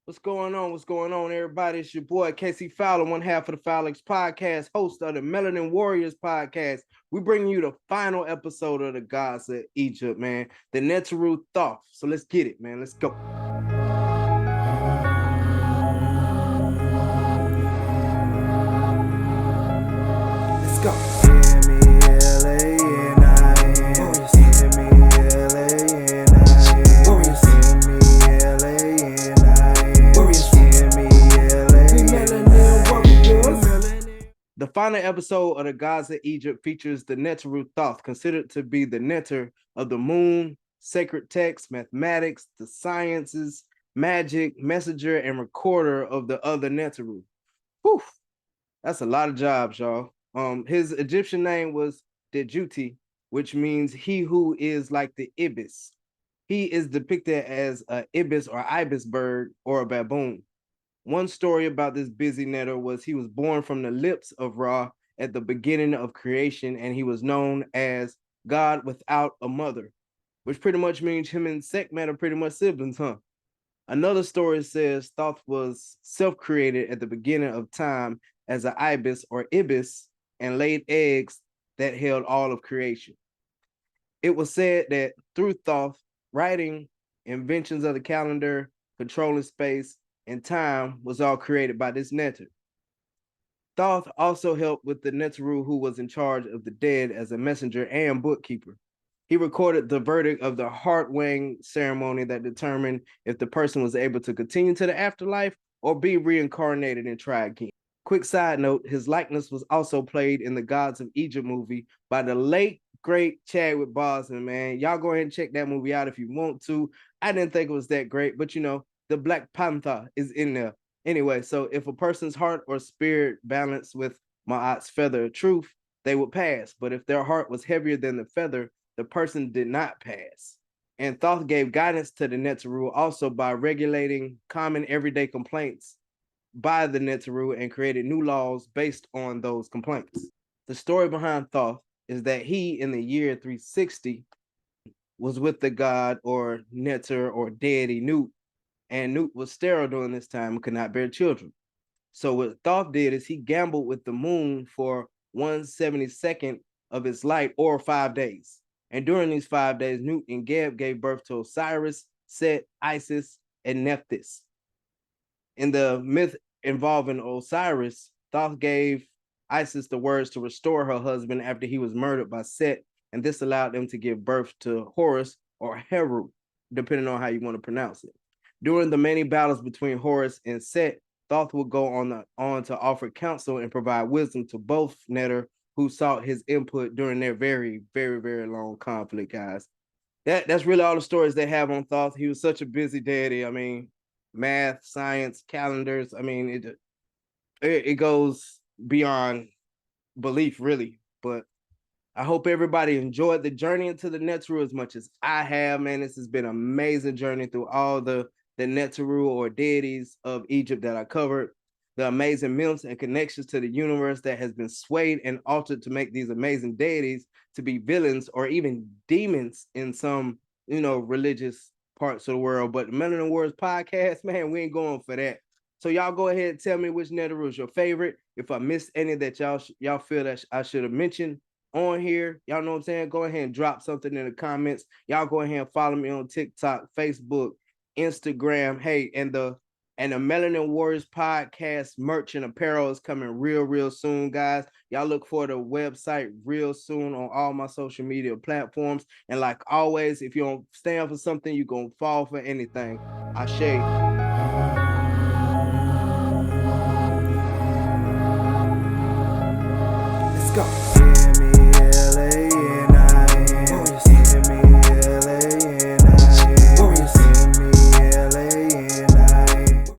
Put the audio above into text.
What's going on? What's going on, everybody? It's your boy Casey Fowler, one half of the Fowler's podcast, host of the Melanin Warriors podcast. We bring you the final episode of the Gods of Egypt, man. The Neteru Thoth. So let's get it, man. Let's go. Let's go. The final episode of the Gods of Egypt features the Neteru Thoth, considered to be the Neter of the moon, sacred texts, mathematics, the sciences, magic, messenger, and recorder of the other Neteru. Whew, that's a lot of jobs, y'all. His Egyptian name was Dejuti, which means he who is like the ibis. He is depicted as a ibis or ibis bird or a baboon. One story about this busy netter was he was born from the lips of Ra at the beginning of creation, and he was known as God without a mother, which pretty much means him and Sekhmet are pretty much siblings, huh? Another story says Thoth was self-created at the beginning of time as an ibis or ibis and laid eggs that held all of creation. It was said that through Thoth, writing, inventions of the calendar, controlling space, and time was all created by this Neter. Thoth also helped with the Neteru who was in charge of the dead as a messenger and bookkeeper. He recorded the verdict of the heart weighing ceremony that determined if the person was able to continue to the afterlife or be reincarnated and try again. Quick side note, his likeness was also played in the Gods of Egypt movie by the late, great Chadwick Boseman, man. Y'all go ahead and check that movie out if you want to. I didn't think it was that great, but the Black Panther is in there. Anyway, so if a person's heart or spirit balanced with Ma'at's feather of truth, they would pass. But if their heart was heavier than the feather, the person did not pass. And Thoth gave guidance to the Neteru also by regulating common everyday complaints by the Neteru and created new laws based on those complaints. The story behind Thoth is that he, in the year 360, was with the god or Neter or deity Nut, and Nut was sterile during this time and could not bear children. So what Thoth did is he gambled with the moon for 1/72nd of its light, or 5 days. And during these 5 days, Nut and Geb gave birth to Osiris, Set, Isis, and Nephthys. In the myth involving Osiris, Thoth gave Isis the words to restore her husband after he was murdered by Set, and this allowed them to give birth to Horus or Heru, depending on how you want to pronounce it. During the many battles between Horus and Set, Thoth would go on to offer counsel and provide wisdom to both Neter, who sought his input during their very, very, very long conflict, guys. That's really all the stories they have on Thoth. He was such a busy deity. I mean, math, science, calendars. I mean, it goes beyond belief, really. But I hope everybody enjoyed the journey into the Neteru as much as I have, man. This has been an amazing journey through all the Neteru or deities of Egypt that I covered. The amazing myths and connections to the universe that has been swayed and altered to make these amazing deities to be villains or even demons in some, religious parts of the world. But the Melanin Wars podcast, man, we ain't going for that. So y'all go ahead and tell me which Neteru is your favorite. If I missed any that y'all feel that I should have mentioned on here, y'all know what I'm saying? Go ahead and drop something in the comments. Y'all go ahead and follow me on TikTok, Facebook, Instagram. Hey, and the Melanin Warriors podcast merch and apparel is coming real soon, guys. Y'all look for the website real soon on all my social media platforms. And like always, if you don't stand for something, you're gonna fall for anything. Ashe.